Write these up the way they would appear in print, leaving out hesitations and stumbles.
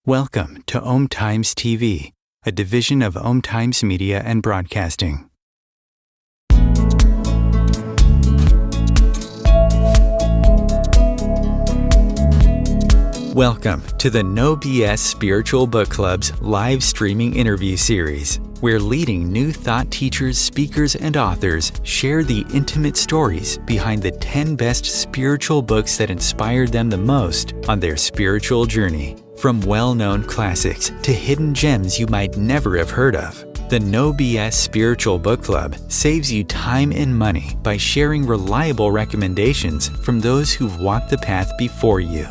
Welcome to Om Times TV, a division of Om Times Media and Broadcasting. Welcome to the No BS Spiritual Book Club's live streaming interview series, where leading new thought teachers, speakers, and authors share the intimate stories behind the 10 best spiritual books that inspired them the most on their spiritual journey. From well-known classics to hidden gems you might never have heard of, the No BS Spiritual Book Club saves you time and money by sharing reliable recommendations from those who've walked the path before you.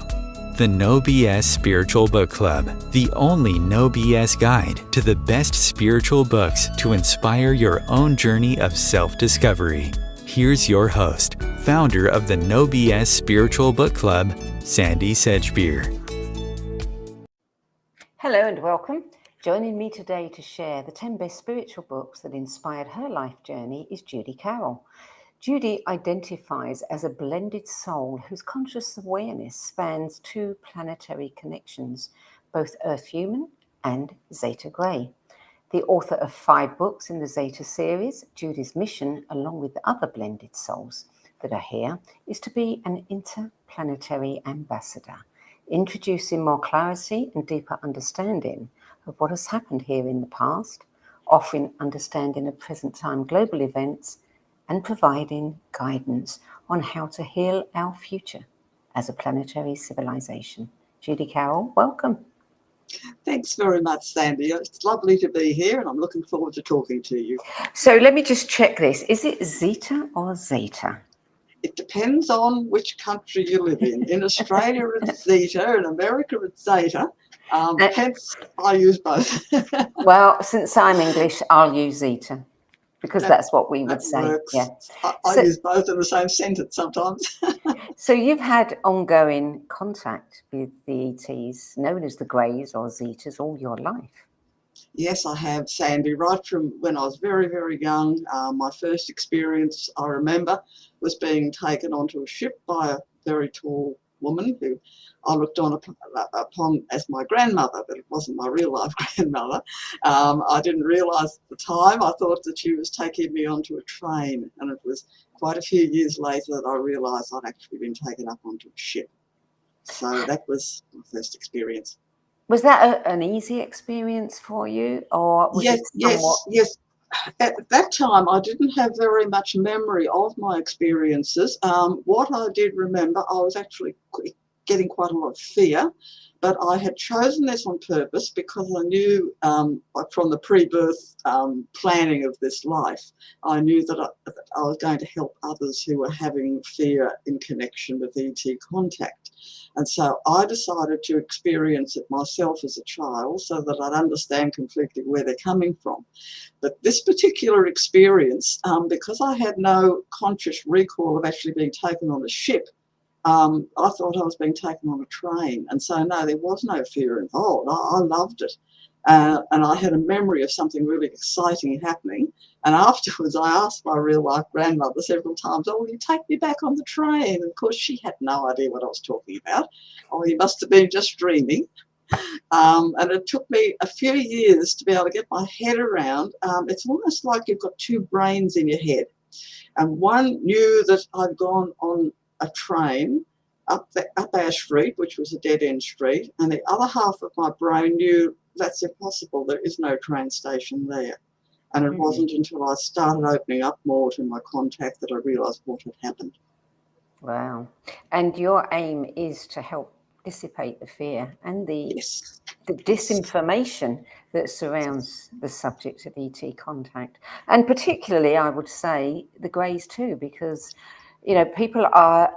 The No BS Spiritual Book Club, the only No BS guide to the best spiritual books to inspire your own journey of self-discovery. Here's your host, founder of the No BS Spiritual Book Club, Sandy Sedgbeer. Hello and welcome. Joining me today to share the 10 best spiritual books that inspired her life journey is Judy Carroll. Judy identifies as a blended soul whose conscious awareness spans two planetary connections, both Earth-Human and Zeta Grey. The author of 5 books in the Zeta series, Judy's mission, along with the other blended souls that are here, is to be an interplanetary ambassador, introducing more clarity and deeper understanding of what has happened here in the past, offering understanding of present-time global events, and providing guidance on how to heal our future as a planetary civilization. Judy Carroll, welcome. Thanks very much, Sandy. It's lovely to be here and I'm looking forward to talking to you. So let me just check this. Is it Zeta or Zeta? It depends on which country you live in. In Australia, it's Zeta. In America, it's Zeta. Hence, I use both. Well, since I'm English, I'll use Zeta, because that's what we would say. Works. Yeah. I use both in the same sentence sometimes. So you've had ongoing contact with the ETs, known as the Greys or Zetas, all your life. Yes, I have, Sandy. Right from when I was very, very young, my first experience, I remember, was being taken onto a ship by a very tall woman who I looked upon as my grandmother, but it wasn't my real life grandmother. I didn't realise at the time. I thought that she was taking me onto a train, and it was quite a few years later that I realised I'd actually been taken up onto a ship. So that was my first experience. Was that an easy experience for you, or was it somewhat? Yes. At that time, I didn't have very much memory of my experiences. What I did remember, I was actually getting quite a lot of fear, but I had chosen this on purpose because I knew from the pre-birth planning of this life, I knew that I was going to help others who were having fear in connection with ET contact. And so I decided to experience it myself as a child so that I'd understand completely where they're coming from. But this particular experience, because I had no conscious recall of actually being taken on a ship, I thought I was being taken on a train. And so, no, there was no fear involved. I loved it. And I had a memory of something really exciting happening. And afterwards, I asked my real-life grandmother several times, "Oh, will you take me back on the train?" And of course, she had no idea what I was talking about. Oh, you must have been just dreaming. And it took me a few years to be able to get my head around. It's almost like you've got two brains in your head. And one knew that I'd gone on a train up our street, which was a dead-end street, and the other half of my brain knew that's impossible. There is no train station there. And it wasn't until I started opening up more to my contact that I realised what had happened. Wow. And your aim is to help dissipate the fear and the disinformation that surrounds the subject of ET contact. And particularly, I would say, the Greys too, because you know,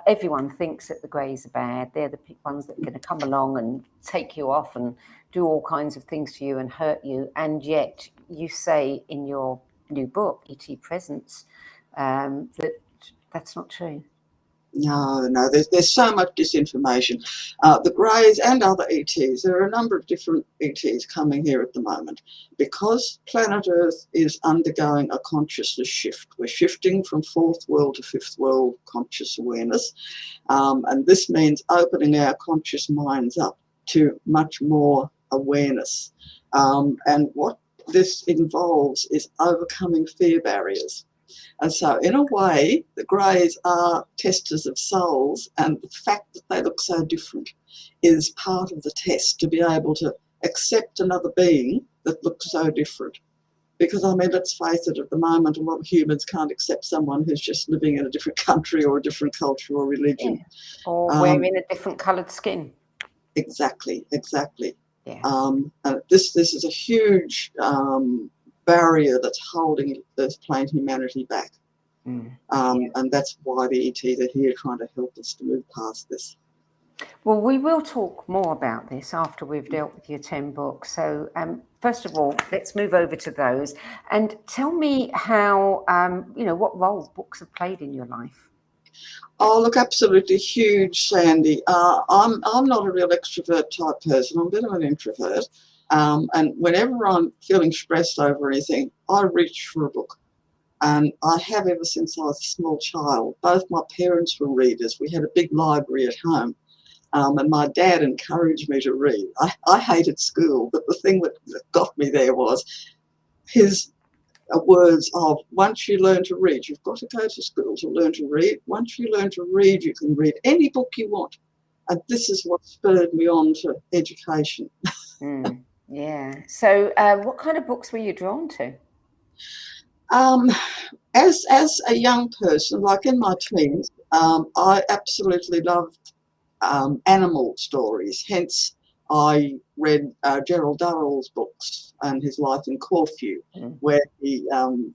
everyone thinks that the Greys are bad. They're the ones that are going to come along and take you off and do all kinds of things to you and hurt you. And yet you say in your new book, ET Presence, that's not true. No, there's so much disinformation. The Greys and other ETs, there are a number of different ETs coming here at the moment because planet Earth is undergoing a consciousness shift. We're shifting from 4th world to 5th world conscious awareness, and this means opening our conscious minds up to much more awareness. And what this involves is overcoming fear barriers. And so in a way, the Greys are testers of souls, and the fact that they look so different is part of the test, to be able to accept another being that looks so different. Because, I mean, let's face it, at the moment, a lot of humans can't accept someone who's just living in a different country or a different culture or religion. Yeah. Or wearing a different coloured skin. Exactly. Yeah. And this is a huge barrier that's holding Earth plane humanity back. And that's why the ETs are here, trying to help us to move past this. Well, we will talk more about this after we've dealt with your 10 books. So first of all, let's move over to those and tell me how, what role books have played in your life. Oh, look, absolutely huge, Sandy. I'm not a real extrovert type person. I'm a bit of an introvert. And whenever I'm feeling stressed over anything, I reach for a book. And I have ever since I was a small child. Both my parents were readers. We had a big library at home. And my dad encouraged me to read. I hated school, but the thing that got me there was his words of, once you learn to read, you've got to go to school to learn to read. Once you learn to read, you can read any book you want. And this is what spurred me on to education. Yeah. So what kind of books were you drawn to? As a young person, like in my teens, I absolutely loved animal stories. Hence, I read Gerald Durrell's books and his life in Corfu, where he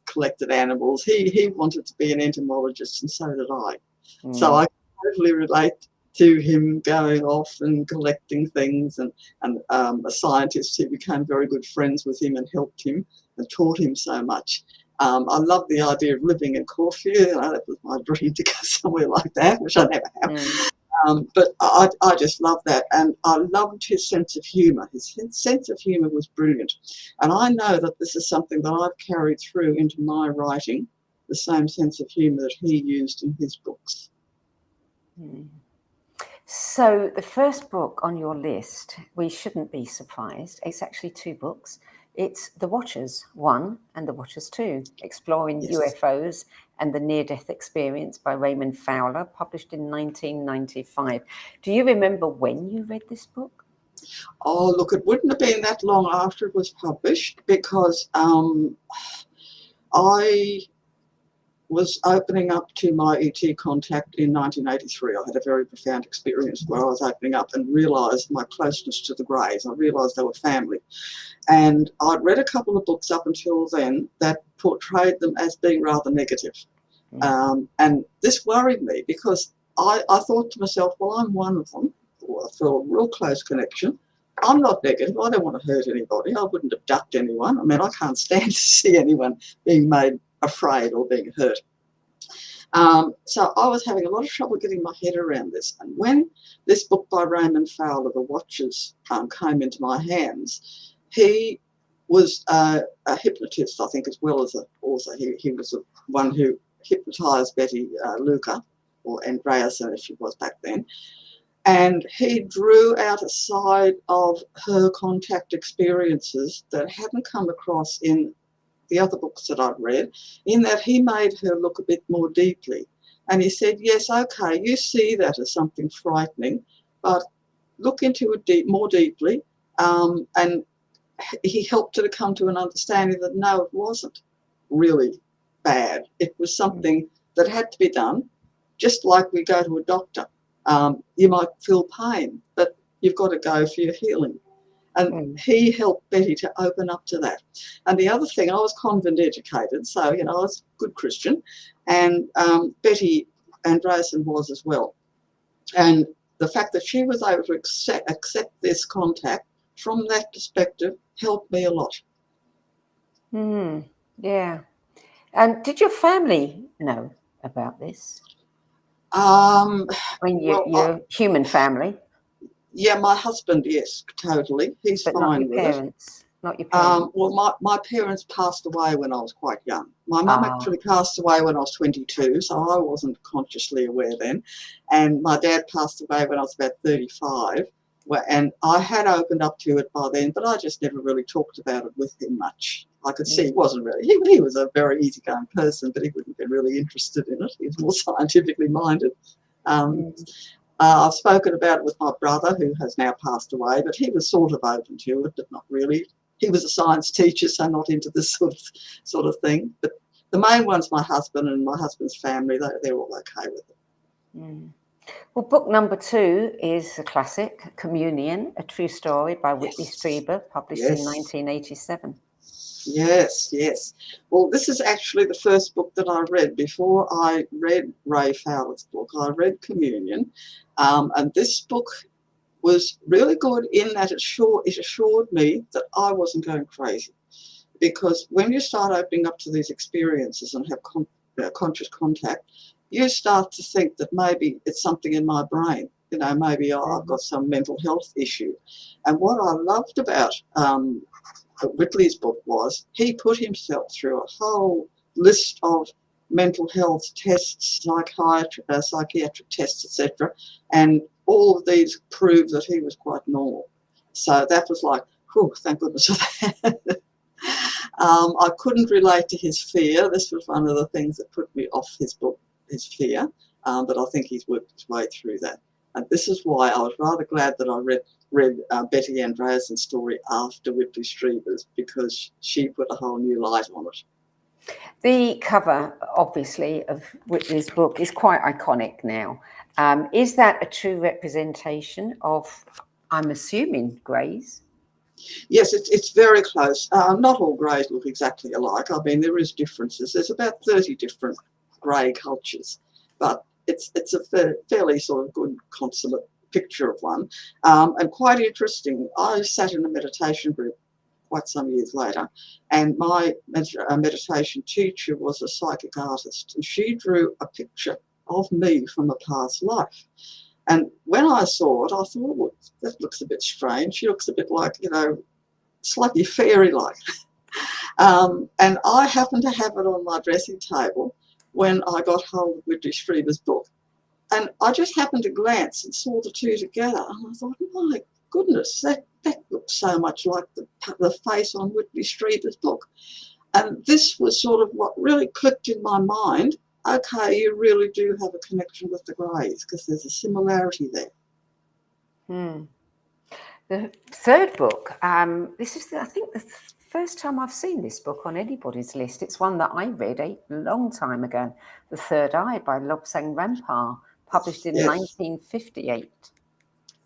collected animals. He wanted to be an entomologist, and so did I. So I totally relate to him going off and collecting things, and a scientist who became very good friends with him and helped him and taught him so much. I love the idea of living in Corfu. That was my dream, to go somewhere like that, which I never have. But I just love that, and I loved his sense of humour. His sense of humour was brilliant, and I know that this is something that I've carried through into my writing, the same sense of humour that he used in his books. So the first book on your list, we shouldn't be surprised. It's actually 2 books. It's The Watchers 1 and The Watchers 2, exploring UFOs and the near-death experience by Raymond Fowler, published in 1995. Do you remember when you read this book? Oh, look, it wouldn't have been that long after it was published, because I was opening up to my ET contact in 1983. I had a very profound experience where I was opening up and realised my closeness to the Greys. I realised they were family. And I'd read a couple of books up until then that portrayed them as being rather negative. And this worried me, because I thought to myself, well, I'm one of them. I felt a real close connection. I'm not negative. I don't want to hurt anybody. I wouldn't abduct anyone. I mean, I can't stand to see anyone being made afraid or being hurt. So I was having a lot of trouble getting my head around this. And when this book by Raymond Fowler, The Watchers, came into my hands, he was a hypnotist, I think, as well as an author. He was the one who hypnotised Betty Luca, or Andreasen as she was back then. And he drew out a side of her contact experiences that hadn't come across in the other books that I'd read, in that he made her look a bit more deeply. And he said, yes, okay, you see that as something frightening, but look into it more deeply. And he helped her to come to an understanding that no, it wasn't really bad. It was something that had to be done, just like we go to a doctor. You might feel pain, but you've got to go for your healing. And he helped Betty to open up to that. And the other thing, I was convent educated, so, I was a good Christian, and Betty Andreasen was as well. And the fact that she was able to accept this contact from that perspective helped me a lot. Yeah. And did your family know about this? I mean, your human family. Yeah, my husband, yes, totally. He's but fine with it. Not your parents. Well, my parents passed away when I was quite young. My mum actually passed away when I was 22, so I wasn't consciously aware then. And my dad passed away when I was about 35. And I had opened up to it by then, but I just never really talked about it with him much. I could see he wasn't really, he was a very easygoing person, but he wouldn't be really interested in it. He was more scientifically minded. I've spoken about it with my brother, who has now passed away, but he was sort of open to it, but not really. He was a science teacher, so not into this sort of thing. But the main one's my husband and my husband's family. They're all okay with it. Well, book number 2 is a classic, Communion, a true story by Whitley Strieber, published in 1987. Yes. Well, this is actually the first book that I read before I read Ray Fowler's book. I read Communion, and this book was really good in that it assured me that I wasn't going crazy. Because when you start opening up to these experiences and have conscious contact, you start to think that maybe it's something in my brain. You know, maybe I've got some mental health issue. And what I loved about Whitley's book was he put himself through a whole list of mental health tests, psychiatric tests, etc. And all of these proved that he was quite normal. So that was like, whew, thank goodness for that. I couldn't relate to his fear. This was one of the things that put me off his book, his fear, but I think he's worked his way through that. And this is why I was rather glad that I read Betty Andreasen's story after Whitley Strieber's, because she put a whole new light on it. The cover, obviously, of Whitley's book is quite iconic now. Is that a true representation of, I'm assuming, greys? Yes, it's very close. Not all greys look exactly alike. I mean, there is differences. There's about 30 different grey cultures, but it's a fairly sort of good consummate picture of one, and quite interesting. I sat in a meditation group quite some years later, and my meditation teacher was a psychic artist, and she drew a picture of me from a past life. And when I saw it, I thought, well, that looks a bit strange. She looks a bit like, you know, slightly fairy-like. And I happened to have it on my dressing table when I got hold of Whitley Strieber's book. And I just happened to glance and saw the two together. And I thought, my goodness, that looks so much like the face on Whitley Strieber's book. And this was sort of what really clicked in my mind. Okay, you really do have a connection with the Greys, because there's a similarity there. The third book, this is, I think, the first time I've seen this book on anybody's list. It's one that I read a long time ago, The Third Eye by Lobsang Rampa, published in 1958.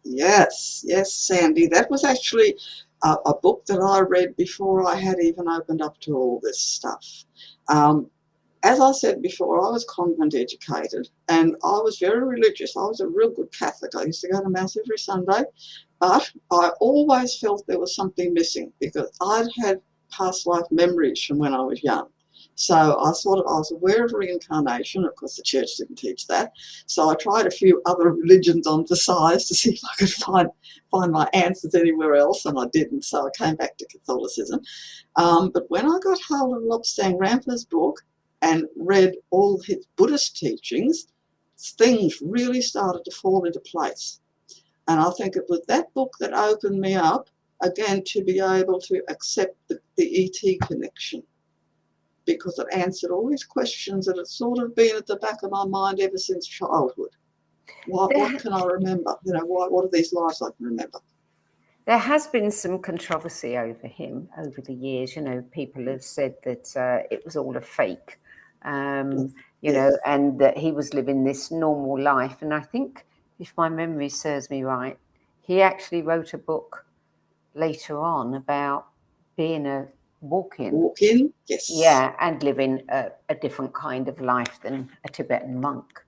Yes, Sandy. That was actually a book that I read before I had even opened up to all this stuff. As I said before, I was convent educated and I was very religious. I was a real good Catholic. I used to go to Mass every Sunday, but I always felt there was something missing because I'd had past life memories from when I was young. So I was aware of reincarnation. Of course, the church didn't teach that. So I tried a few other religions on the side to see if I could find my answers anywhere else, and I didn't. So I came back to Catholicism. But when I got hold of Lobsang Rampa's book and read all his Buddhist teachings, things really started to fall into place. And I think it was that book that opened me up, again, to be able to accept the ET connection, because it answered all these questions that had sort of been at the back of my mind ever since childhood. What can I remember? You know, what are these lives I can remember? There has been some controversy over him over the years. You know, people have said that it was all a fake, you know, and that he was living this normal life. And I think, if my memory serves me right, he actually wrote a book later on about being a walk-in, yes. Yeah, and living a different kind of life than a Tibetan monk.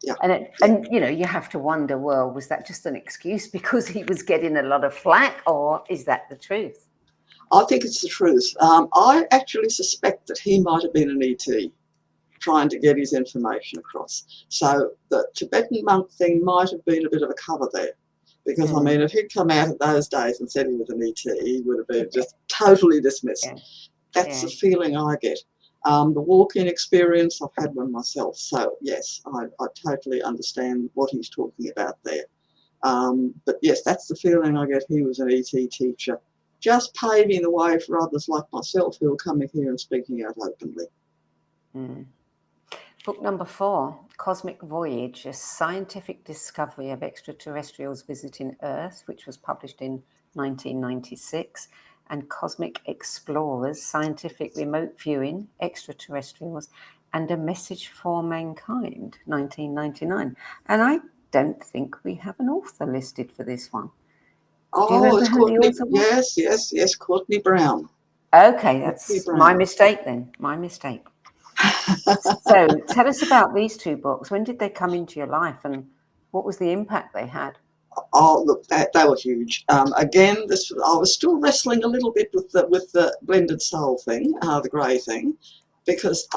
Yeah. And you know, you have to wonder, well, was that just an excuse because he was getting a lot of flack, or is that the truth? I think it's the truth. I actually suspect that he might have been an ET trying to get his information across. So the Tibetan monk thing might have been a bit of a cover there. Because, I mean, if he'd come out in those days and said he was an ET, he would have been just totally dismissed. Yeah. That's the feeling I get. The walk-in experience, I've had one myself. So, yes, I totally understand what he's talking about there. But yes, that's the feeling I get. He was an ET teacher, just paving the way for others like myself who are coming here and speaking out openly. Mm. Book number 4, Cosmic Voyage, a scientific discovery of extraterrestrials visiting Earth, which was published in 1996, and Cosmic Explorers, scientific remote viewing, extraterrestrials, and a message for mankind, 1999. And I don't think we have an author listed for this one. Do you remember It's who the Courtney. author was? Yes, Courtney Brown. Okay, Courtney that's Brown. my mistake then. My mistake. So tell us about these 2 books. When did they come into your life, and what was the impact they had? Oh, look, they were huge. Again, I was still wrestling a little bit with the blended soul thing, the grey thing, because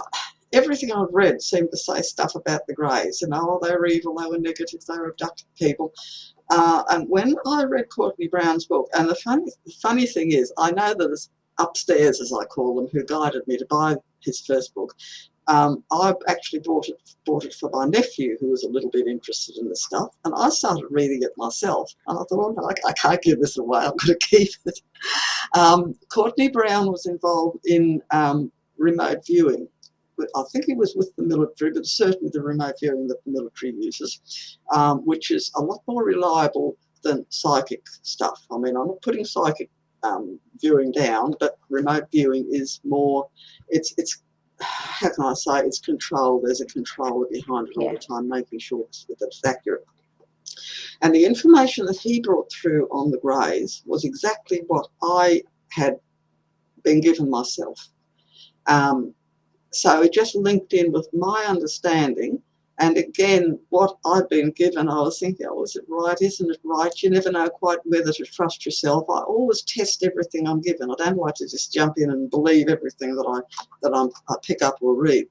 everything I've read seemed to say stuff about the greys. They were evil, they were negative, they were abducted people. And when I read Courtney Brown's book, and the funny thing is, I know that it's upstairs, as I call them, who guided me to buy his first book. I actually bought it for my nephew, who was a little bit interested in this stuff, and I started reading it myself. And I thought, no, I can't give this away. I'm going to keep it. Courtney Brown was involved in remote viewing. I think he was with the military, but certainly the remote viewing that the military uses, which is a lot more reliable than psychic stuff. I mean, I'm not putting psychic viewing down, but remote viewing is more, it's how can I say, it's controlled. There's a controller behind it all the time, making sure that it's accurate. And the information that he brought through on the greys was exactly what I had been given myself. So it just linked in with my understanding. And again, what I'd been given, I was thinking, oh, is it right? Isn't it right? You never know quite whether to trust yourself. I always test everything I'm given. I don't like to just jump in and believe everything that I pick up or read.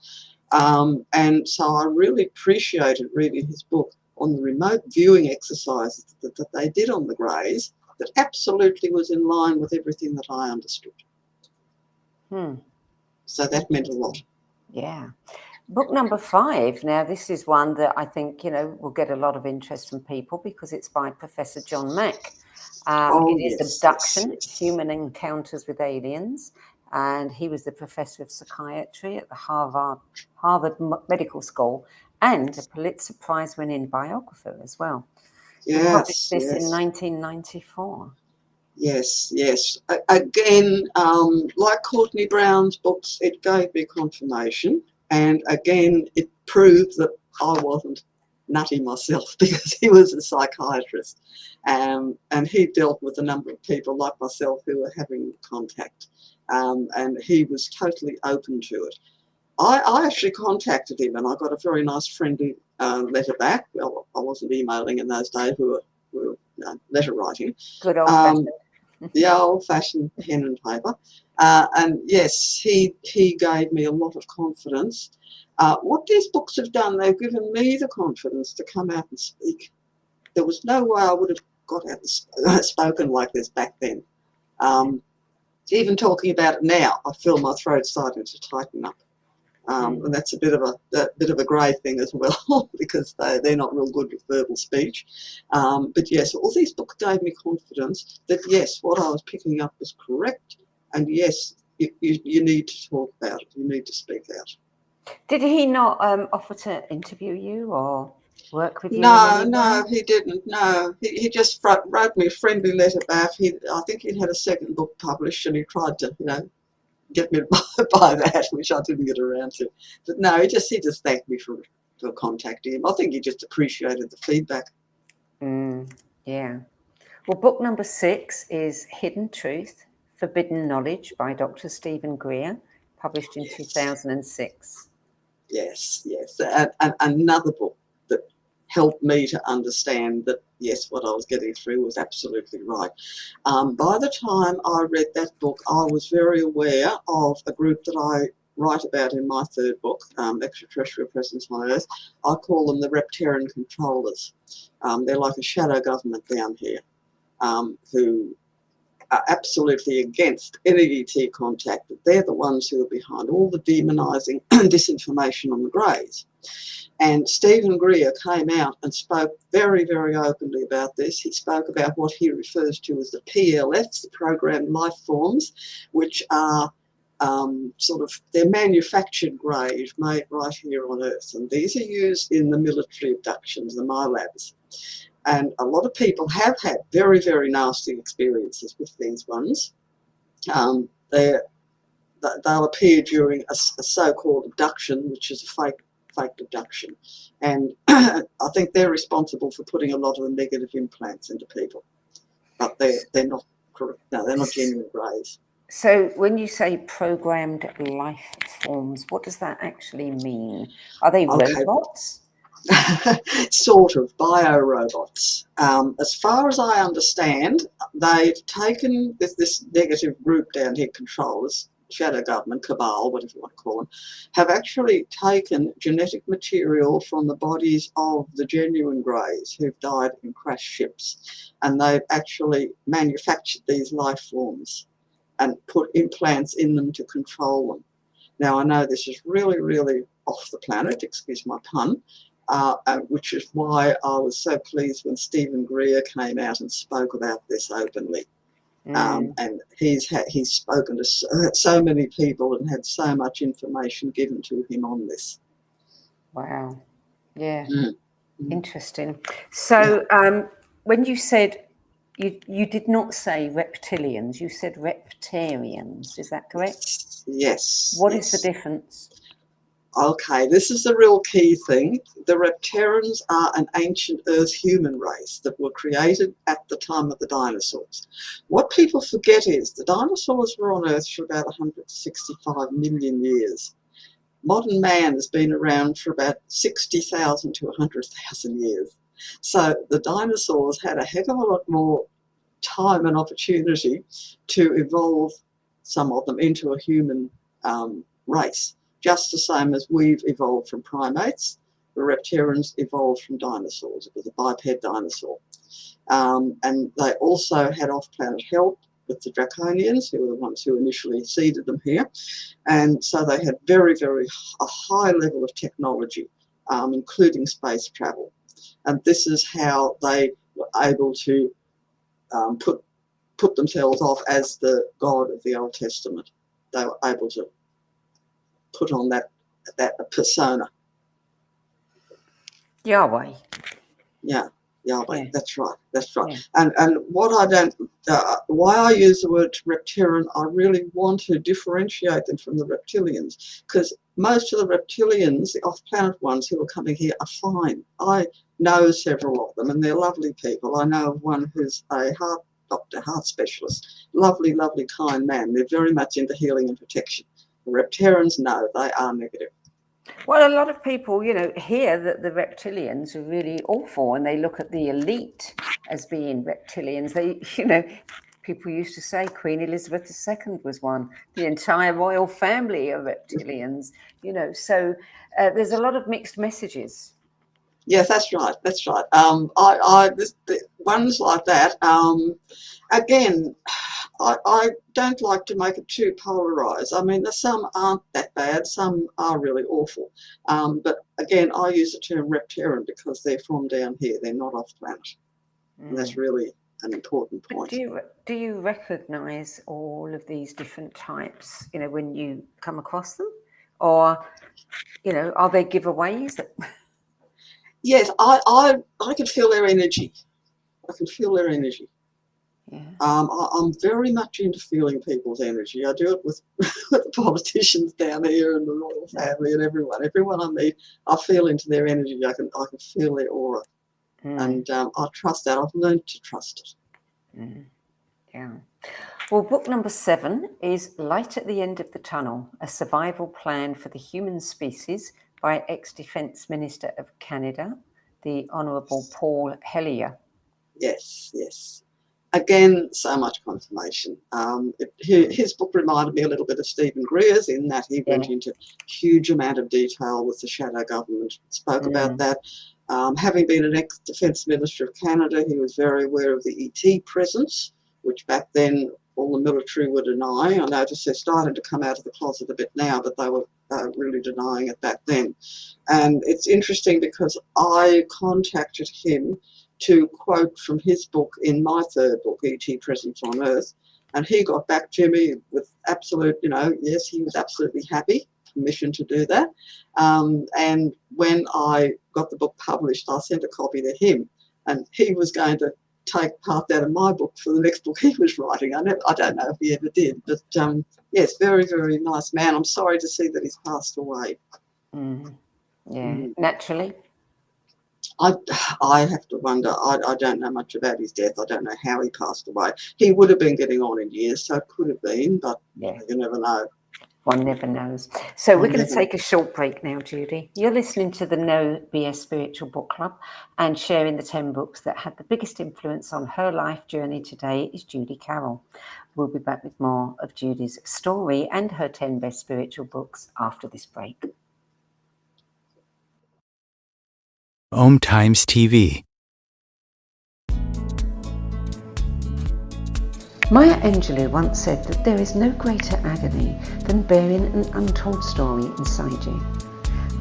And so I really appreciated reading his book on the remote viewing exercises that they did on the greys, that absolutely was in line with everything that I understood. So that meant a lot. Yeah. Book number 5. Now, this is one that I think, will get a lot of interest from people because it's by Professor John Mack. It is Abduction, Human Encounters with Aliens. And he was the professor of psychiatry at the Harvard Medical School and a Pulitzer Prize-winning biographer as well. He published this in 1994. Yes. Again, like Courtney Brown's books, it gave me confirmation. And again, it proved that I wasn't nutty myself because he was a psychiatrist. And he dealt with a number of people like myself who were having contact. And he was totally open to it. I actually contacted him and I got a very nice friendly letter back. Well, I wasn't emailing in those days, we were letter writing. Good old-fashioned. The old-fashioned pen and paper. And yes, he gave me a lot of confidence. What these books have done, they've given me the confidence to come out and speak. There was no way I would have got out and spoken like this back then. Even talking about it now, I feel my throat starting to tighten up. And that's a bit of a grey thing as well because they're not real good with verbal speech. But yes, all these books gave me confidence that yes, what I was picking up was correct, and yes, you need to talk about it. You need to speak out. Did he not offer to interview you or work with you? No, he didn't. No, he just wrote me a friendly letter back. I think he'd had a second book published, and he tried to, get me to buy that, which I didn't get around to. But no, he just thanked me for contacting him. I think he just appreciated the feedback. Yeah. Well, book number 6 is Hidden Truth, Forbidden Knowledge by Dr. Stephen Greer, published in 2006. Yes. And another book that helped me to understand that, yes, what I was getting through was absolutely right. By the time I read that book, I was very aware of a group that I write about in my third book, Extraterrestrial Presence on Earth. I call them the Reptarian Controllers. They're like a shadow government down here who are absolutely against any ET contact, but they're the ones who are behind all the demonising disinformation on the Greys. And Stephen Greer came out and spoke very, very openly about this. He spoke about what he refers to as the PLFs, the programmed life forms, which are they're manufactured greys made right here on Earth. And these are used in the military abductions, the MILABs. And a lot of people have had very, very nasty experiences with these ones. They'll appear during a so-called abduction, which is a fake abduction. And I think they're responsible for putting a lot of the negative implants into people. But they're not correct. No, they're not genuine greys. So when you say programmed life forms, what does that actually mean? Are they robots? Sort of bio-robots. As far as I understand, they've taken this negative group down here, controllers, shadow government, cabal, whatever you want to call them, have actually taken genetic material from the bodies of the genuine greys who've died in crash ships, and they've actually manufactured these life forms and put implants in them to control them. Now, I know this is really, really off the planet, excuse my pun, which is why I was so pleased when Stephen Greer came out and spoke about this openly. And he's spoken to so many people and had so much information given to him on this. Wow. Yeah. Interesting. So when you said, you did not say reptilians, you said reptarians, is that correct? Yes. What is the difference? Okay, this is the real key thing. The reptarians are an ancient Earth human race that were created at the time of the dinosaurs. What people forget is the dinosaurs were on Earth for about 165 million years. Modern man has been around for about 60,000 to 100,000 years. So the dinosaurs had a heck of a lot more time and opportunity to evolve, some of them, into a human race. Just the same as we've evolved from primates, the reptarians evolved from dinosaurs. It was a biped dinosaur. And they also had off-planet help with the draconians, who were the ones who initially seeded them here. And so they had very, very a high level of technology, including space travel. And this is how they were able to put themselves off as the God of the Old Testament. They were able to put on that persona. Yahweh. Yeah, Yahweh. Yeah. That's right. That's right. Yeah. And what I don't, why I use the word reptarian, I really want to differentiate them from the reptilians, because most of the reptilians, the off-planet ones who are coming here, are fine. I know several of them, and they're lovely people. I know of one who's a heart doctor, heart specialist. Lovely, lovely, kind man. They're very much into healing and protection. The reptarians, no, they are negative. Well, a lot of people, hear that the reptilians are really awful, and they look at the elite as being reptilians. People used to say Queen Elizabeth II was one. The entire royal family are reptilians, So there's a lot of mixed messages. Yes, that's right. That's right. Ones like that. Again, I don't like to make it too polarised. I mean, some aren't that bad, some are really awful. But again, I use the term reptarian because they're from down here, they're not off planet. And that's really an important point. But do you recognise all of these different types, when you come across them? Or, are there giveaways? Yes, I can feel their energy. I can feel their energy. Yeah. I'm very much into feeling people's energy. I do it with the politicians down here and the royal family and everyone. Everyone I meet, I feel into their energy. I can feel their aura, and I trust that. I've learned to trust it. Yeah. Well, book number 7 is Light at the End of the Tunnel: A Survival Plan for the Human Species by ex-Defence Minister of Canada, the Honourable Paul Hellyer. Yes, yes. Again, so much confirmation. His book reminded me a little bit of Stephen Greer's, in that he went into huge amount of detail with the shadow government, spoke about that. Having been an ex-Defence Minister of Canada, he was very aware of the ET presence, which back then all the military were denying. I noticed they're starting to come out of the closet a bit now, but they were really denying it back then. And it's interesting because I contacted him to quote from his book in my third book, E.T. Presence on Earth, and he got back to me with absolute, yes, he was absolutely happy, permission to do that. And when I got the book published, I sent a copy to him, and he was going to take part out of my book for the next book he was writing. I don't know if he ever did, but yes, very, very nice man. I'm sorry to see that he's passed away. Naturally. I have to wonder. I don't know much about his death. I don't know how he passed away. He would have been getting on in years, so it could have been, but you never know. One never knows. So we're going to take a short break now, Judy. You're listening to the No BS Spiritual Book Club, and sharing the 10 books that had the biggest influence on her life journey today is Judy Carroll. We'll be back with more of Judy's story and her 10 best spiritual books after this break. Om Times TV. Maya Angelou once said that there is no greater agony than bearing an untold story inside you.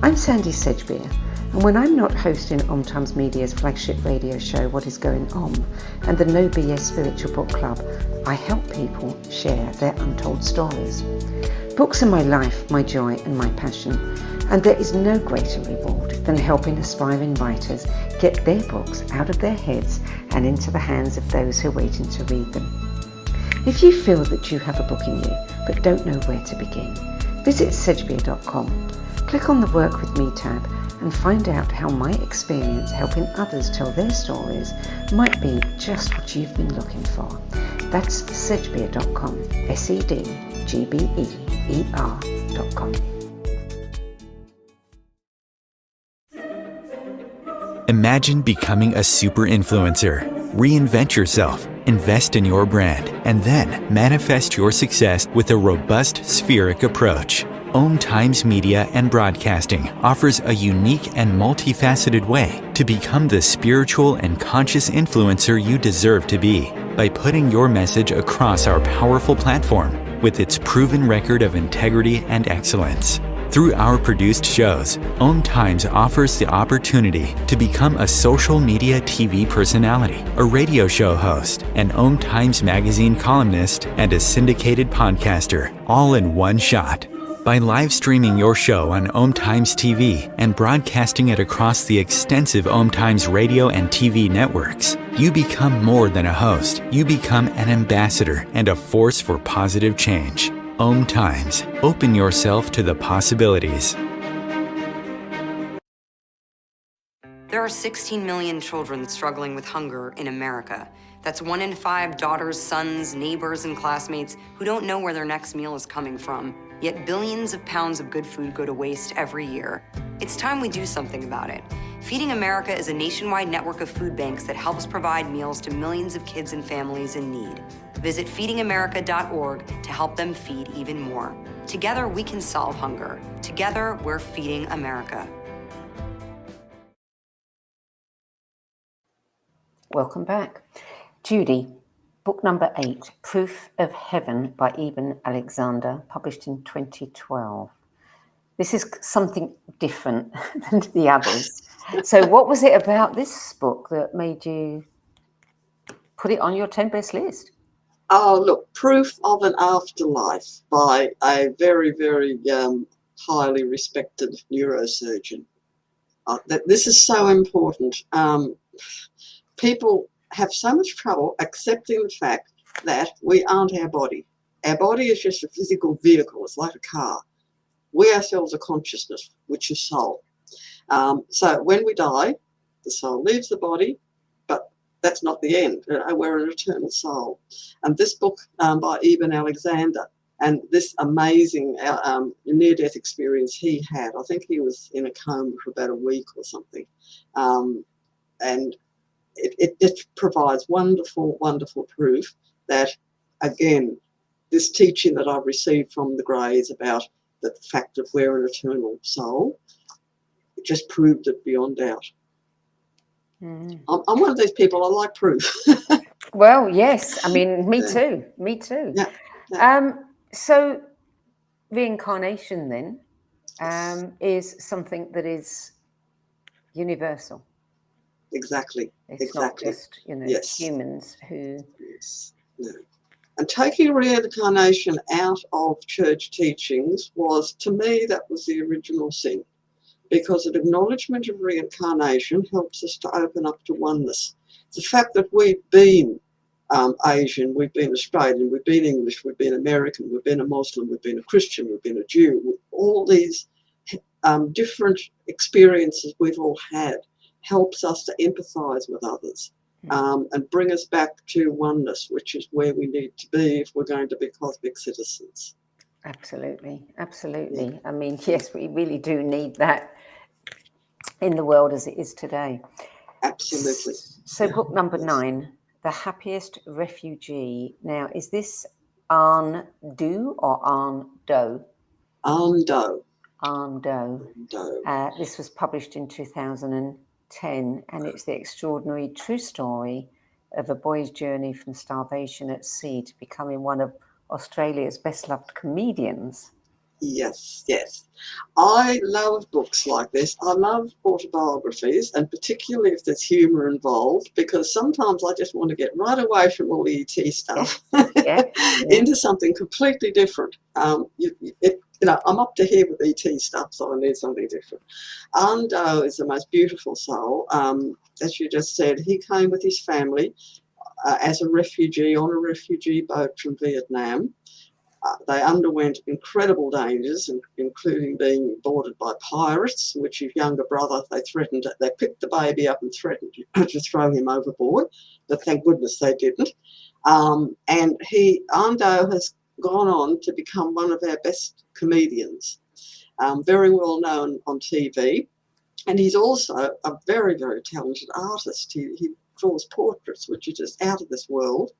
I'm Sandy Sedgbeer, and when I'm not hosting Om Times Media's flagship radio show What Is Going On and the No BS Spiritual Book Club, I help people share their untold stories. Books are my life, my joy and my passion, and there is no greater reward than helping aspiring writers get their books out of their heads and into the hands of those who are waiting to read them. If you feel that you have a book in you but don't know where to begin, visit sedgbeer.com, click on the Work With Me tab and find out how my experience helping others tell their stories might be just what you've been looking for. That's sedgbeer.com, sedgbeer.com. Imagine becoming a super influencer. Reinvent yourself, invest in your brand, and then manifest your success with a robust spheric approach. Om Times Media and Broadcasting offers a unique and multifaceted way to become the spiritual and conscious influencer you deserve to be by putting your message across our powerful platform with its proven record of integrity and excellence. Through our produced shows, Om Times offers the opportunity to become a social media TV personality, a radio show host, an Om Times magazine columnist, and a syndicated podcaster, all in one shot. By live streaming your show on Om Times TV and broadcasting it across the extensive Om Times radio and TV networks, you become more than a host. You become an ambassador and a force for positive change. Om Times. Open yourself to the possibilities. There are 16 million children struggling with hunger in America. That's 1 in 5 daughters, sons, neighbors, and classmates who don't know where their next meal is coming from. Yet billions of pounds of good food go to waste every year. It's time we do something about it. Feeding America is a nationwide network of food banks that helps provide meals to millions of kids and families in need. Visit feedingamerica.org to help them feed even more. Together, we can solve hunger. Together, we're feeding America. Welcome back. Judy, book number 8, Proof of Heaven by Eben Alexander, published in 2012. This is something different than the others. So what was it about this book that made you put it on your 10 best list? Oh, look, Proof of an Afterlife by a very, very highly respected neurosurgeon. This is so important. People have so much trouble accepting the fact that we aren't our body. Our body is just a physical vehicle. It's like a car. We ourselves are consciousness, which is soul. So when we die, the soul leaves the body, but that's not the end. We're an eternal soul. And this book by Eben Alexander, and this amazing near-death experience he had, I think he was in a coma for about a week or something. And it provides wonderful, wonderful proof that, again, this teaching that I've received from the Greys about the fact that we're an eternal soul, it just proved it beyond doubt. I'm one of those people, I like proof. Well, yes. I mean, me Yeah. too. Me too. Yeah. Yeah. So reincarnation then Yes. is something that is universal. Exactly. It's not Exactly. just, Yes. humans who. Yes. No. And taking reincarnation out of church teachings was, to me, that was the original sin, because an acknowledgement of reincarnation helps us to open up to oneness. The fact that we've been Asian, we've been Australian, we've been English, we've been American, we've been a Muslim, we've been a Christian, we've been a Jew, all these different experiences we've all had helps us to empathise with others. And bring us back to oneness, which is where we need to be if we're going to be cosmic citizens. Absolutely. Absolutely. Yeah. I mean, yes, we really do need that in the world as it is today. Absolutely. So, Yeah. book number Yes. 9, The Happiest Refugee. Now, is this An Do or An Do? Ando. An Do. Do. This was published in 2010, and it's the extraordinary true story of a boy's journey from starvation at sea to becoming one of Australia's best-loved comedians. Yes, yes. I love books like this. I love autobiographies, and particularly if there's humour involved, because sometimes I just want to get right away from all the ET stuff Yeah, into something completely different. I'm up to here with ET stuff, so I need something different. Ando is the most beautiful soul. As you just said, he came with his family as a refugee on a refugee boat from Vietnam. They underwent incredible dangers, including being boarded by pirates, which his younger brother, they picked the baby up and threatened to throw him overboard, but thank goodness they didn't. And Ando has gone on to become one of our best comedians, very well known on TV. And he's also a very, very talented artist. He draws portraits, which are just out of this world.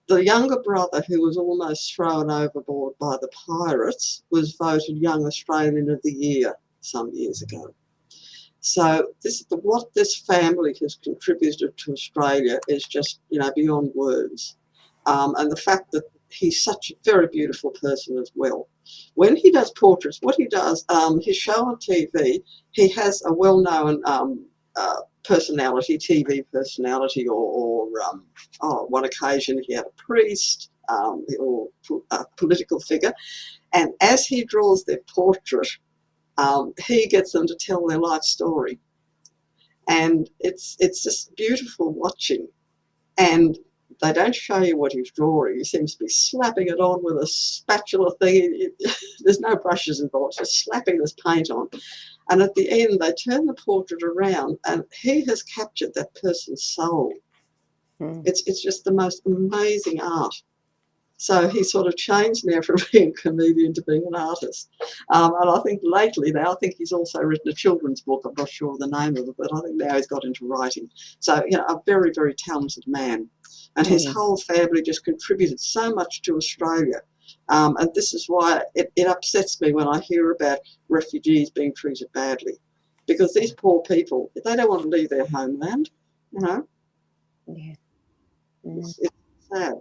The younger brother, who was almost thrown overboard by the pirates, was voted Young Australian of the Year some years ago. So what this family has contributed to Australia is just, beyond words. And the fact that he's such a very beautiful person as well. When he does portraits, what he does, his show on TV, he has a well-known personality, TV personality, or one occasion he had a priest or a political figure, and as he draws their portrait, he gets them to tell their life story, and it's just beautiful watching. And they don't show you what he's drawing. He seems to be slapping it on with a spatula thing. There's no brushes involved, just slapping this paint on. And at the end, they turn the portrait around, and he has captured that person's soul. It's just the most amazing art. So he sort of changed now from being a comedian to being an artist. And I think lately now, I think he's also written a children's book. I'm not sure of the name of it, but I think now he's got into writing. So, a very, very talented man. And his whole family just contributed so much to Australia. And this is why it upsets me when I hear about refugees being treated badly. Because these poor people, they don't want to leave their homeland, Yeah. It's sad.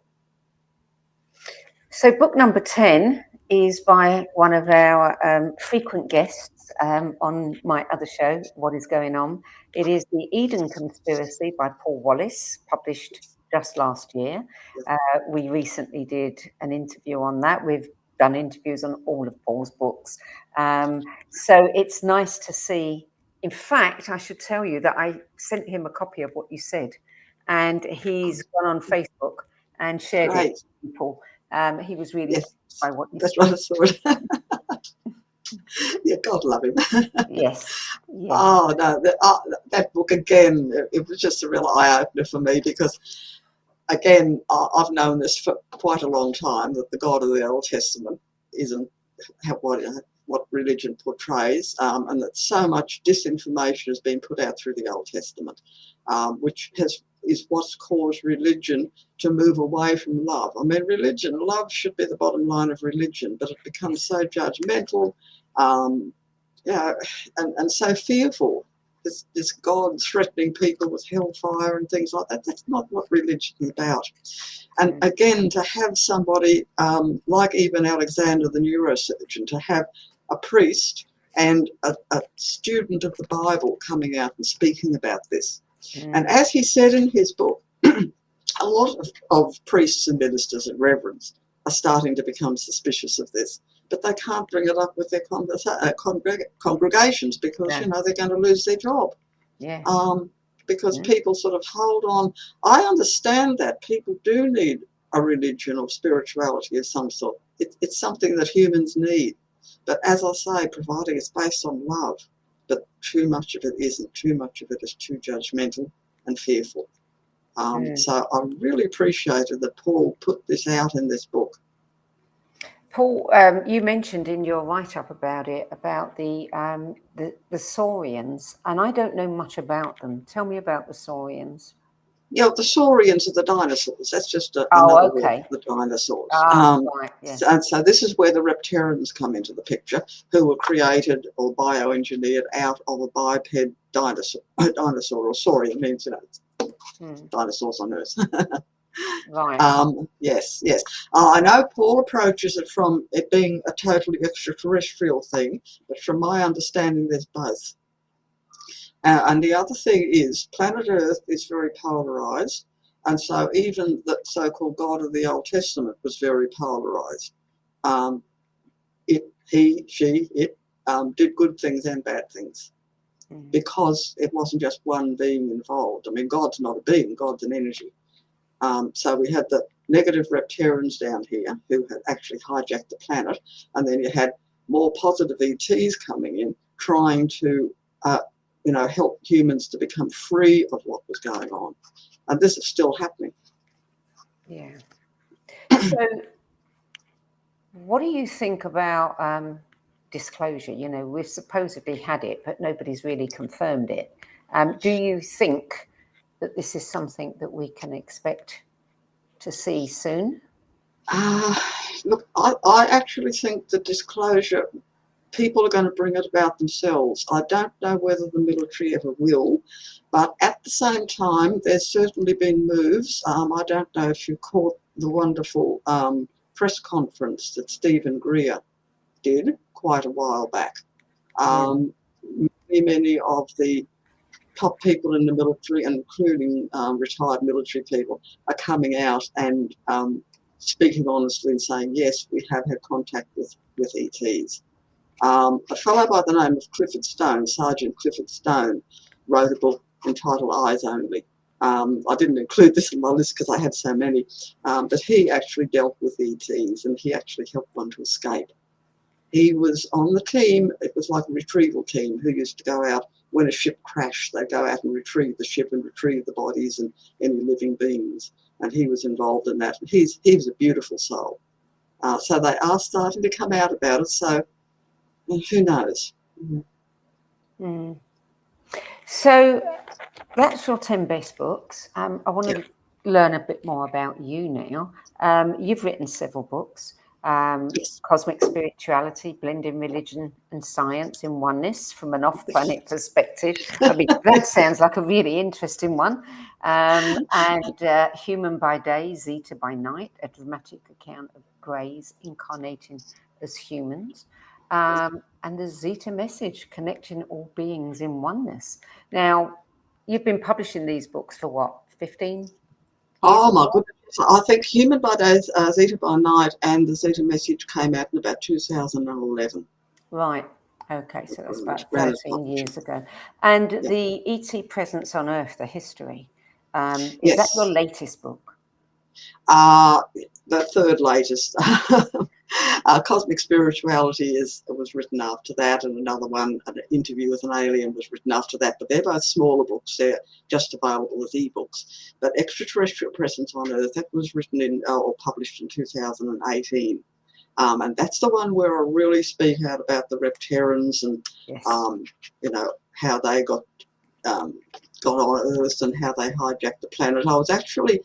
So book number 10 is by one of our frequent guests on my other show, What Is Going On. It is The Eden Conspiracy by Paul Wallace, published just last year. We recently did an interview on that. We've done interviews on all of Paul's books. So it's nice to see. In fact, I should tell you that I sent him a copy of what you said, and he's gone on Facebook and shared it with people. He was really impressed by what you said. That's what I thought. Yeah, God love him. Yes. Oh, no, that book, again, it was just a real eye-opener for me, because, again, I've known this for quite a long time, that the God of the Old Testament isn't what religion portrays, and that so much disinformation has been put out through the Old Testament, which is what's caused religion to move away from love. I mean, love should be the bottom line of religion, but it becomes so judgmental, and so fearful. this God threatening people with hellfire and things like that. That's not what religion is about. And again, to have somebody like even Alexander, the neurosurgeon, to have a priest and a student of the Bible coming out and speaking about this. And as he said in his book, a lot of priests and ministers and reverends are starting to become suspicious of this, but they can't bring it up with their congregations because, they're going to lose their job. Yeah. Because people sort of hold on. I understand that people do need a religion or spirituality of some sort. It's something that humans need. But as I say, providing it's based on love, but too much of it isn't. Too much of it is too judgmental and fearful. So I really appreciated that Paul put this out in this book. Paul, you mentioned in your write-up about it, about the saurians, and I don't know much about them. Tell me about the saurians. Yeah, the saurians are the dinosaurs. That's just another word for the dinosaurs. Right, yeah. And so this is where the reptarians come into the picture, who were created or bioengineered out of a biped dinosaur. Dinosaur or saurian means, dinosaurs on Earth. Right. Yes. I know Paul approaches it from it being a totally extraterrestrial thing, but from my understanding, there's both. And the other thing is, planet Earth is very polarized, and so even the so-called God of the Old Testament was very polarized. It did good things and bad things, because it wasn't just one being involved. I mean, God's not a being, God's an energy. So we had the negative reptarians down here who had actually hijacked the planet, and then you had more positive ETs coming in trying to help humans to become free of what was going on. And this is still happening. Yeah. So what do you think about disclosure? We've supposedly had it, but nobody's really confirmed it. Do you think that this is something that we can expect to see soon? Look, I actually think the disclosure, people are going to bring it about themselves. I don't know whether the military ever will, but at the same time, there's certainly been moves. I don't know if you caught the wonderful press conference that Stephen Greer did quite a while back. Many of the top people in the military, including retired military people, are coming out and speaking honestly and saying, yes, we have had contact with ETs. A fellow by the name of Clifford Stone, Sergeant Clifford Stone, wrote a book entitled Eyes Only. I didn't include this in my list because I had so many, but he actually dealt with ETs and he actually helped one to escape. He was on the team, it was like a retrieval team who used to go out when a ship crashed. They'd go out and retrieve the ship and retrieve the bodies and any living beings. And he was involved in that. He was a beautiful soul. So they are starting to come out about it. So who knows? So that's your 10 best books. I want to learn a bit more about you now. You've written several books. Yes. Cosmic Spirituality, Blending Religion and Science in Oneness from an Off-Planet Perspective. I mean, that sounds like a really interesting one. And Human by Day, Zeta by Night, a dramatic account of Greys incarnating as humans. And the Zeta Message, Connecting All Beings in Oneness. Now, you've been publishing these books for what, 15 Oh my goodness. I think Human by Day, Zeta by Night and the Zeta Message came out in about 2011. Right. Okay, so that's about 13 years ago. And the ET Presence on Earth, the history, is that your latest book? The third latest. Cosmic Spirituality was written after that, and another one, an interview with an alien, was written after that. But they're both smaller books. They're just available as ebooks. But Extraterrestrial Presence on Earth, that was written in or published in 2018. And that's the one where I really speak out about the reptarians and how they got on Earth and how they hijacked the planet. I was actually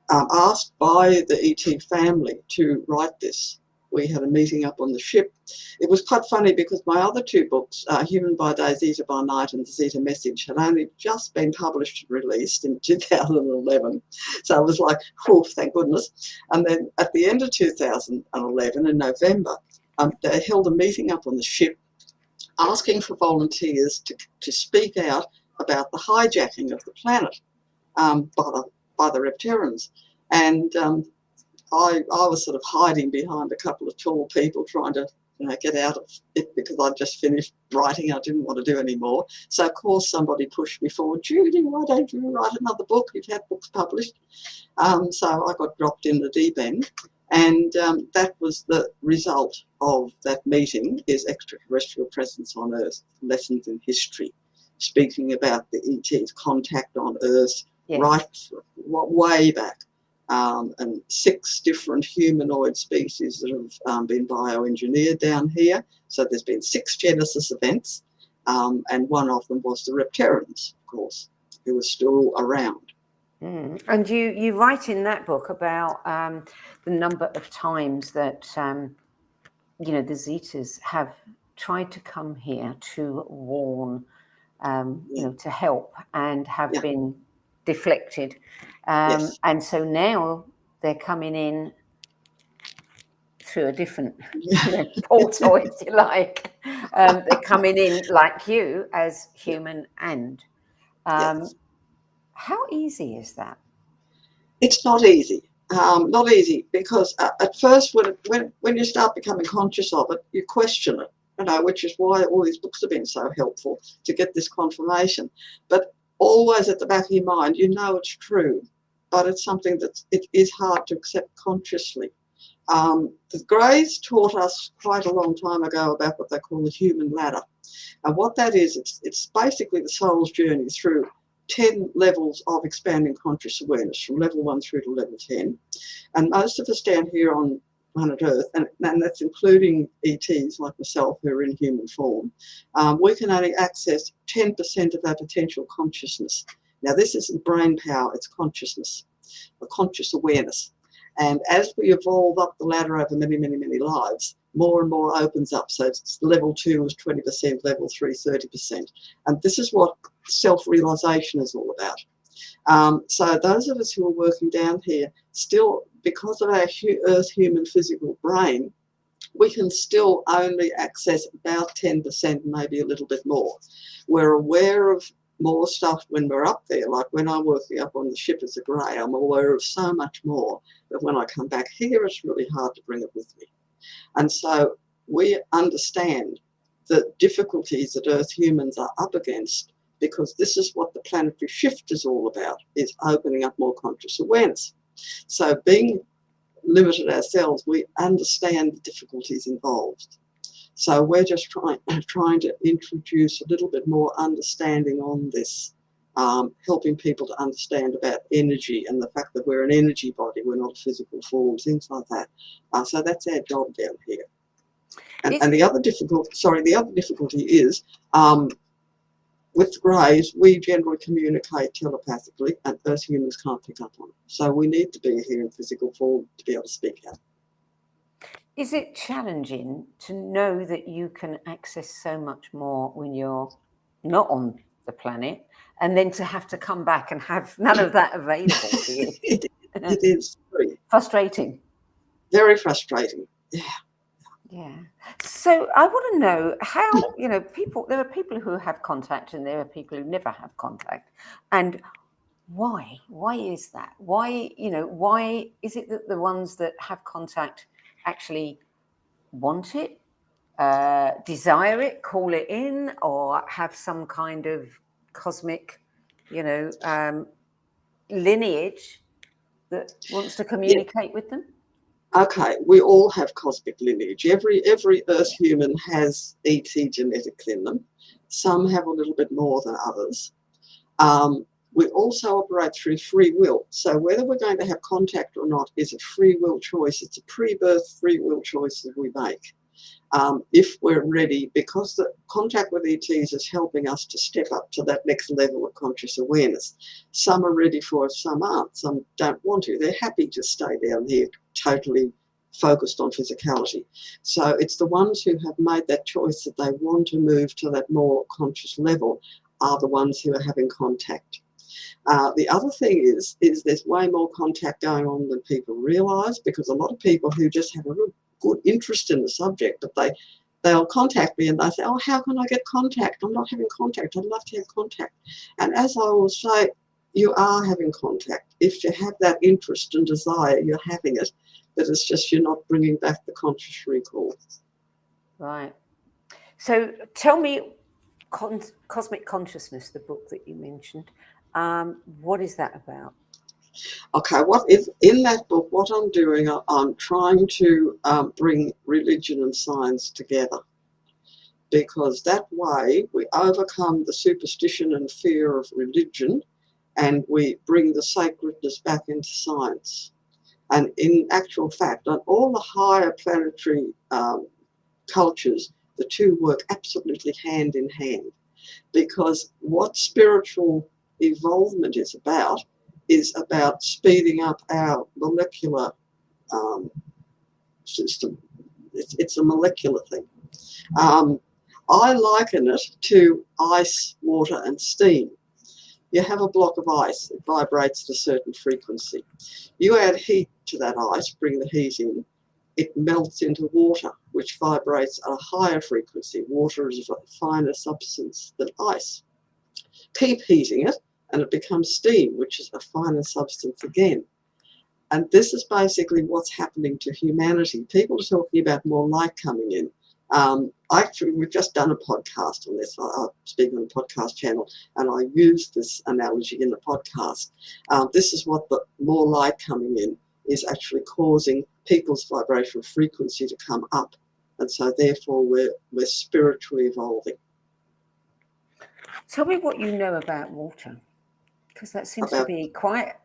asked by the ET family to write this. we had a meeting up on the ship. It was quite funny because my other two books, Human by Day, Zeta by Night and The Zeta Message, had only just been published and released in 2011. So I was like, oh, thank goodness. And then at the end of 2011, in November, they held a meeting up on the ship asking for volunteers to speak out about the hijacking of the planet by the Reptarians. And I was sort of hiding behind a couple of tall people trying to get out of it because I'd just finished writing. I didn't want to do any more. So, of course, somebody pushed me forward. Judy, why don't you write another book? You've had books published. So I got dropped in the deep end. And that was the result of that meeting, is Extraterrestrial Presence on Earth, Lessons in History, speaking about the ET's contact on Earth, yes, right way back. And 6 different humanoid species that have been bioengineered down here. So there's been 6 Genesis events, and one of them was the Reptarians, of course, who are still around. And you write in that book about the number of times that the Zetas have tried to come here to warn, to help, and have been deflected. Yes. And so now they're coming in through a different portal, if you like. They're coming in like you as human and. Yes. How easy is that? It's not easy. Not easy because at first when you start becoming conscious of it, you question it, which is why all these books have been so helpful to get this confirmation. But always at the back of your mind, it's true, but it's something that it is hard to accept consciously. The Greys taught us quite a long time ago about what they call the human ladder. And what that is, it's basically the soul's journey through 10 levels of expanding conscious awareness, from level 1 through to level 10. And most of us down here on planet Earth, and that's including ETs like myself who are in human form, we can only access 10% of our potential consciousness. Now, this isn't brain power, it's consciousness, a conscious awareness. And as we evolve up the ladder over many, many, many lives, more and more opens up. So level 2 is 20%, level 3, 30%. And this is what self-realization is all about. So those of us who are working down here, still, because of our Earth human physical brain, we can still only access about 10%, maybe a little bit more. We're aware of more stuff when we're up there, like when I'm working up on the ship as a Grey, I'm aware of so much more, but when I come back here, it's really hard to bring it with me. And so we understand the difficulties that Earth humans are up against, because this is what the planetary shift is all about, is opening up more conscious awareness. So being limited ourselves, we understand the difficulties involved. So we're just trying to introduce a little bit more understanding on this, helping people to understand about energy and the fact that we're an energy body, we're not physical forms, things like that. So that's our job down here. And the other difficulty is with Greys, we generally communicate telepathically, and Earth humans can't pick up on it. So we need to be here in physical form to be able to speak out. Is it challenging to know that you can access so much more when you're not on the planet, and then to have to come back and have none of that available to you? It is frustrating. Very frustrating. Yeah. So I want to know how, there are people who have contact and there are people who never have contact. And why? Why is that? Why is it that the ones that have contact actually want it, desire it, call it in, or have some kind of cosmic, lineage that wants to communicate with them? Okay, we all have cosmic lineage. Every Earth human has ET genetics in them. Some have a little bit more than others. We also operate through free will. So whether we're going to have contact or not is a free will choice. It's a pre-birth free will choice that we make. If we're ready, because the contact with ETs is helping us to step up to that next level of conscious awareness. Some are ready for it, some aren't. Some don't want to. They're happy to stay down here totally focused on physicality. So it's the ones who have made that choice that they want to move to that more conscious level are the ones who are having contact. The other thing is there's way more contact going on than people realise, because a lot of people who just have a real good interest in the subject, but they'll contact me and they say, oh, how can I get contact? I'm not having contact. I'd love to have contact. And as I always say, you are having contact. If you have that interest and desire, you're having it, but it's just you're not bringing back the conscious recall. Right. So tell me, Cosmic Consciousness, the book that you mentioned, what is that about? Okay, what is in that book? What I'm doing, I'm trying to bring religion and science together, because that way we overcome the superstition and fear of religion, and we bring the sacredness back into science. And in actual fact, on all the higher planetary cultures, the two work absolutely hand in hand, because what spiritual evolvement is about speeding up our molecular system. It's a molecular thing. I liken it to ice, water, and steam. You have a block of ice, it vibrates at a certain frequency. You add heat to that ice, bring the heat in, it melts into water, which vibrates at a higher frequency. Water is a finer substance than ice. Keep heating it, and it becomes steam, which is a finer substance again. And this is basically what's happening to humanity. People are talking about more light coming in. Actually, we've just done a podcast on this. I speak on a podcast channel, and I use this analogy in the podcast. This is what the more light coming in is actually causing people's vibrational frequency to come up. And so therefore we're spiritually evolving. Tell me what you know about water, because that seems to be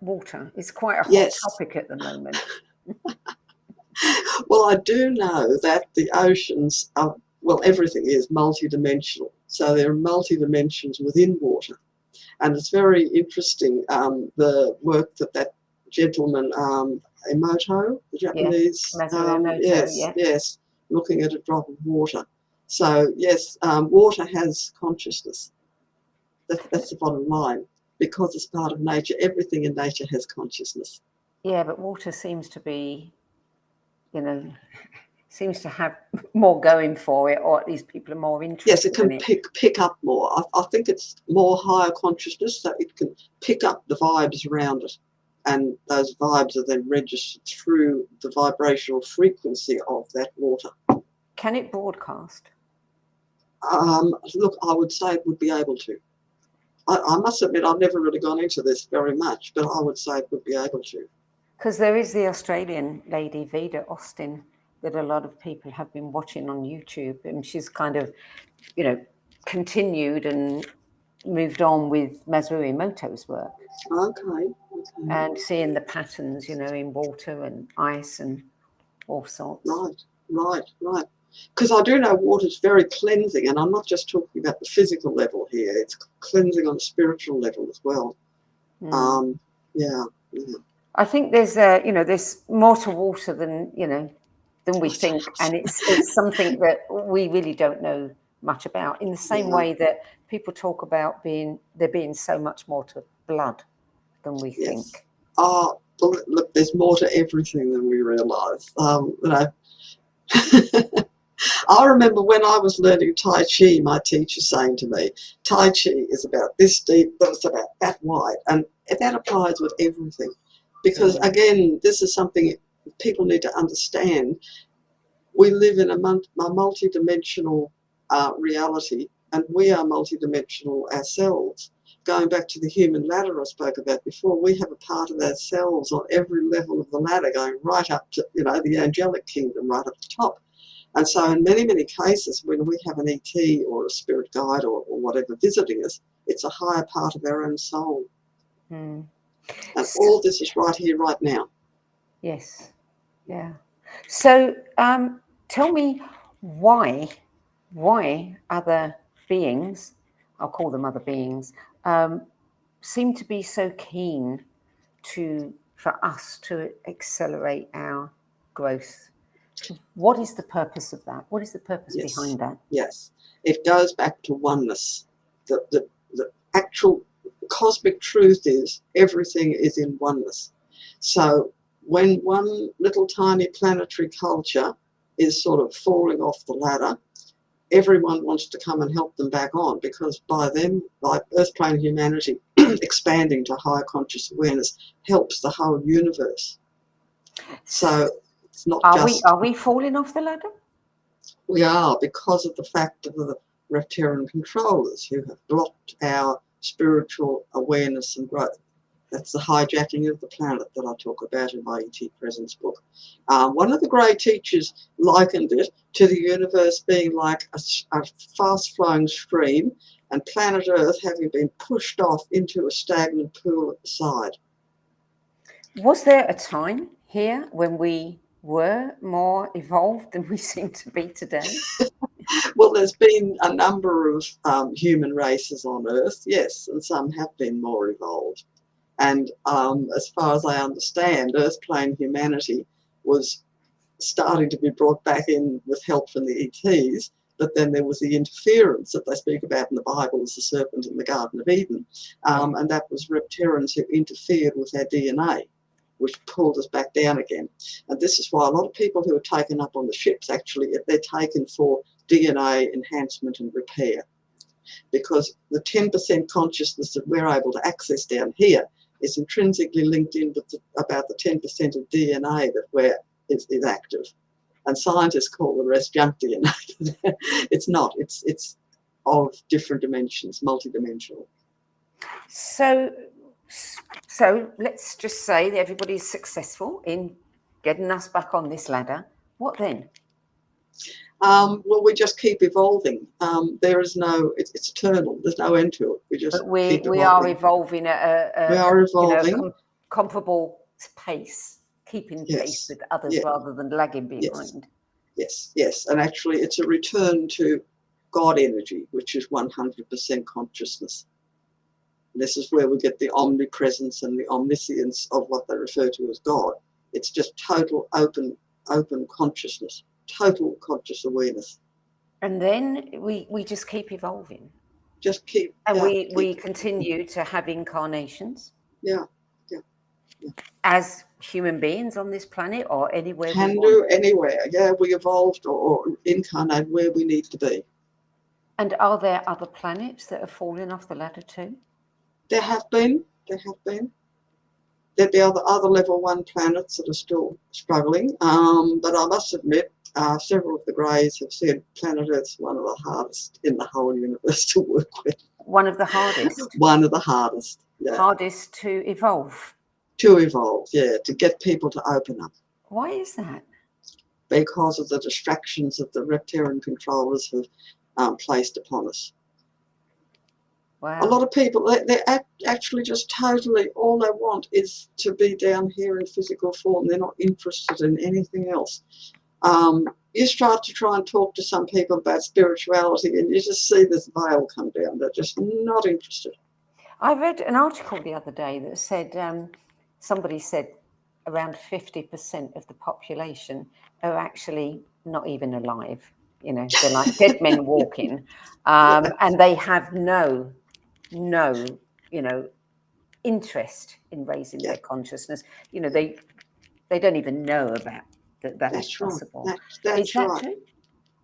water. It's quite a hot topic at the moment. Well, I do know that the oceans are, well, everything is multidimensional. So there are multi-dimensions within water. And it's very interesting, the work that gentleman, Emoto, the Japanese, yes, looking at a drop of water. So yes, water has consciousness. That's the bottom line. Because it's part of nature, everything in nature has consciousness. Yeah, but water seems to be, seems to have more going for it, or at least people are more interested. Yes, it can pick up more. I think it's more higher consciousness, so it can pick up the vibes around it. And those vibes are then registered through the vibrational frequency of that water. Can it broadcast? Look, I would say it would be able to. I must admit, I've never really gone into this very much, but I would say it would be able to. Because there is the Australian lady, Vida Austin, that a lot of people have been watching on YouTube, and she's kind of, continued and moved on with Masaru Emoto's work. Okay. And seeing the patterns, in water and ice and all sorts. Right. Because I do know water's very cleansing, and I'm not just talking about the physical level here. It's cleansing on a spiritual level as well. Yeah. I think there's more to water than we think, and it's something that we really don't know much about. In the same way that people talk about there being so much more to blood than we think. Oh, look, there's more to everything than we realise. I remember when I was learning Tai Chi, my teacher saying to me, Tai Chi is about this deep, but it's about that wide. And that applies with everything. Because, again, this is something people need to understand. We live in a multidimensional reality, and we are multidimensional ourselves. Going back to the human ladder I spoke about before, we have a part of ourselves on every level of the ladder going right up to, the angelic kingdom, right up the top. And so in many, many cases, when we have an ET or a spirit guide or whatever visiting us, it's a higher part of our own soul. And all this is right here, right now. Yes. Yeah. So tell me why other beings, I'll call them other beings, seem to be so keen for us to accelerate our growth What is the purpose of that? What is the purpose Yes. behind that? Yes. It goes back to oneness. The actual cosmic truth is everything is in oneness. So when one little tiny planetary culture is sort of falling off the ladder, everyone wants to come and help them back on, because by them, like Earth plane humanity expanding to higher conscious awareness helps the whole universe. So it's not Are we falling off the ladder? We are, because of the fact of the reptilian controllers who have blocked our spiritual awareness and growth. That's the hijacking of the planet that I talk about in my ET Presence book. One of the Grey teachers likened it to the universe being like a fast-flowing stream, and planet Earth having been pushed off into a stagnant pool at the side. Was there a time here when we were more evolved than we seem to be today? Well, there's been a number of human races on Earth, yes, and some have been more evolved. And as far as I understand, Earth plane humanity was starting to be brought back in with help from the ETs, but then there was the interference that they speak about in the Bible as the serpent in the Garden of Eden, and that was reptilians who interfered with our DNA, which pulled us back down again. And this is why a lot of people who are taken up on the ships, actually, they're taken for DNA enhancement and repair, because the 10% consciousness that we're able to access down here is intrinsically linked in with about the 10% of DNA that is active. And scientists call the rest junk DNA. It's not. It's of different dimensions, multidimensional. So let's just say that everybody's successful in getting us back on this ladder. What then? Well, we just keep evolving. There is no, it's eternal. There's no end to it. We just keep evolving. We are evolving at we are evolving. Comparable pace, keeping pace with others rather than lagging behind. Yes. And actually, it's a return to God energy, which is 100% consciousness. This is where we get the omnipresence and the omniscience of what they refer to as God. It's just total open consciousness. Total conscious awareness. And then we just keep evolving. Just keep. And we continue to have incarnations. Yeah. As human beings on this planet or anywhere we can want. do anywhere. Yeah, we evolved or incarnate where we need to be. And are there other planets that are falling off the ladder too? There have been. There'd be other level 1 planets that are still struggling. But I must admit, several of the Greys have said planet Earth's one of the hardest in the whole universe to work with. One of the hardest? One of the hardest, yeah. Hardest to evolve? To evolve, yeah, to get people to open up. Why is that? Because of the distractions that the reptilian controllers have placed upon us. Wow. A lot of people, they're actually just totally, all they want is to be down here in physical form. They're not interested in anything else. You start to try and talk to some people about spirituality and you just see this veil come down. They're just not interested. I read an article the other day that said, somebody said around 50% of the population are actually not even alive. You know, they're like dead men walking, and they have no, interest in raising their consciousness. You know, they don't even know about that is possible. That's is that right. True?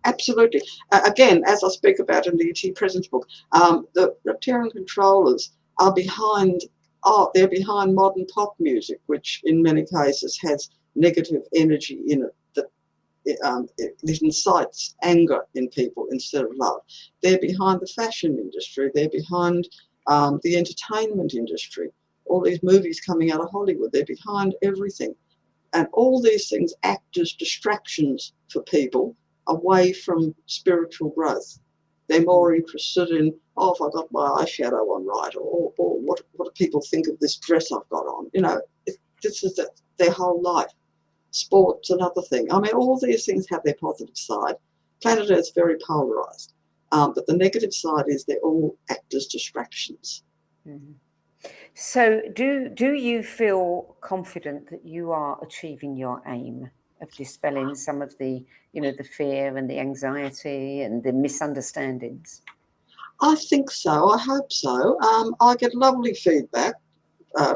Absolutely. Again, as I speak about in the ET Presence book, the reptilian controllers are behind. They're behind modern pop music, which in many cases has negative energy in it that it incites anger in people instead of love. They're behind the fashion industry. They're behind the entertainment industry. All these movies coming out of Hollywood, they're behind everything. And all these things act as distractions for people away from spiritual growth. They're more interested in, have I got my eyeshadow on right? Or what do people think of this dress I've got on? You know, this is their whole life. Sport's another thing. I mean, all these things have their positive side. Planet Earth's very polarized. But the negative side is they all act as distractions. Mm-hmm. So do you feel confident that you are achieving your aim of dispelling some of the, the fear and the anxiety and the misunderstandings? I think so. I hope so. I get lovely feedback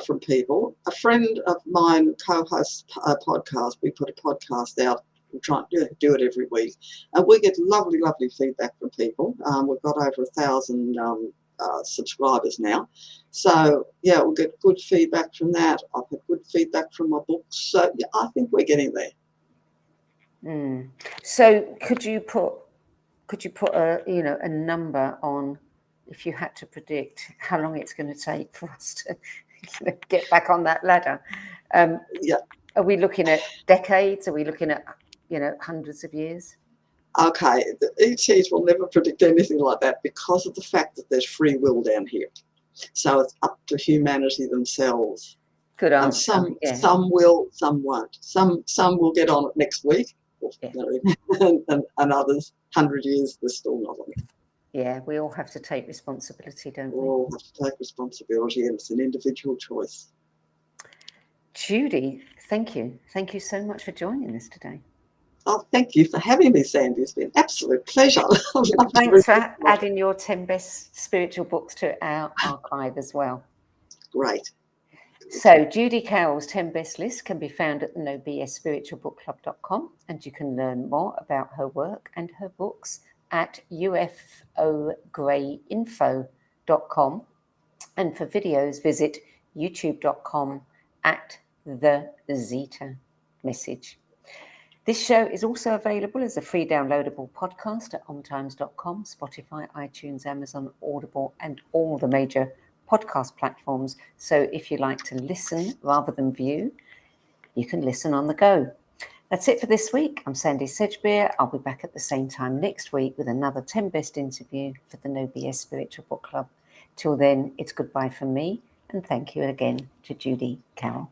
from people. A friend of mine co-hosts a podcast. We put a podcast out. We try to do it every week, and we get lovely feedback from people. We've got over 1,000 subscribers now, so yeah, we'll get good feedback from that. I've had good feedback from my books, so yeah, I think we're getting there. So could you put a a number on, if you had to predict how long it's going to take for us to get back on that ladder? Yeah. Are we looking at decades? Are we looking at hundreds of years? Okay, the ETs will never predict anything like that because of the fact that there's free will down here. So it's up to humanity themselves. Good answer. And some will, some won't. Some will get on it next week, and others, 100 years, they're still not on it. Yeah, we all have to take responsibility, don't we? We all have to take responsibility, and it's an individual choice. Judy, thank you. Thank you so much for joining us today. Oh, thank you for having me, Sandy. It's been an absolute pleasure. Thanks for adding your 10 best spiritual books to our archive as well. Great. So Judy Carroll's 10 best list can be found at the nobsspiritualbookclub.com, and you can learn more about her work and her books at ufograyinfo.com. And for videos, visit youtube.com/the Zeta This show is also available as a free downloadable podcast at omtimes.com, Spotify, iTunes, Amazon, Audible, and all the major podcast platforms. So if you like to listen rather than view, you can listen on the go. That's it for this week. I'm Sandy Sedgbeer. I'll be back at the same time next week with another 10 best interview for the No BS Spiritual Book Club. Till then, it's goodbye from me, and thank you again to Judy Carroll.